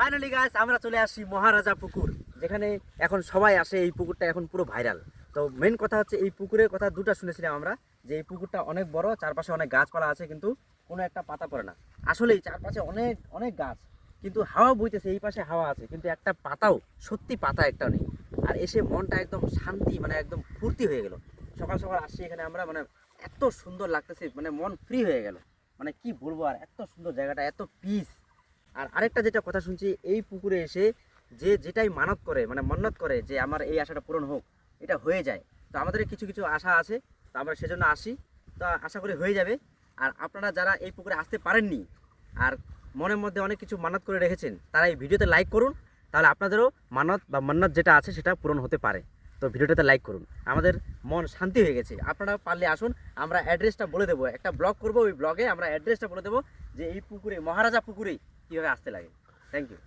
Finally guys আমরা চলে আসছি মহারাজা পুকুর, যেখানে এখন সবাই আসে। এই পুকুরটা এখন পুরো ভাইরাল। তো মেন কথা হচ্ছে এই পুকুরের কথা দুটো শুনেছিলাম আমরা, যে এই পুকুরটা অনেক বড়, চারপাশে অনেক গাছপালা আছে, কিন্তু কোনো একটা পাতা পড়ে না। আসলেই চারপাশে অনেক অনেক গাছ, কিন্তু হাওয়া বইতেছে, এই পাশে হাওয়া আছে, কিন্তু একটা পাতাও, সত্যি পাতা একটাও নেই। আর এসে মনটা একদম শান্তি, মানে একদম ফুর্তি হয়ে গেল। সকাল সকাল আসছি এখানে আমরা, মানে এত সুন্দর লাগতেছে, মানে মন ফ্রি হয়ে গেল। মানে কি বলবো, আর এত সুন্দর জায়গাটা, এত পিস। আর আরেকটা যেটা কথা শুনছি, এই পুকুরে এসে যে যেটাই মানত করে, মানে মন্নত করে যে আমার এই আশাটা পূরণ হোক, এটা হয়ে যায়। তো আমাদের কিছু কিছু আশা আছে, তো আমরা সেজন্য আসি। তো আশা করি হয়ে যাবে। আর আপনারা যারা এই পুকুরে আসতে পারেননি আর মনের মধ্যে অনেক কিছু মানত করে রেখেছেন, তারা এই ভিডিওতে লাইক করুন, তাহলে আপনাদেরও মানত বা মান্নাত যেটা আছে সেটা পূরণ হতে পারে। তো ভিডিওটাতে লাইক করুন, আমাদের মন শান্তি হয়ে গেছে। আপনারা পারলে আসুন, আমরা অ্যাড্রেসটা বলে দেবো, একটা ব্লগ করব, ওই ব্লগে আমরা অ্যাড্রেসটা বলে দেবো যে এই পুকুরে, মহারাজা পুকুরে কীভাবে আসতে লাগে। Thank you.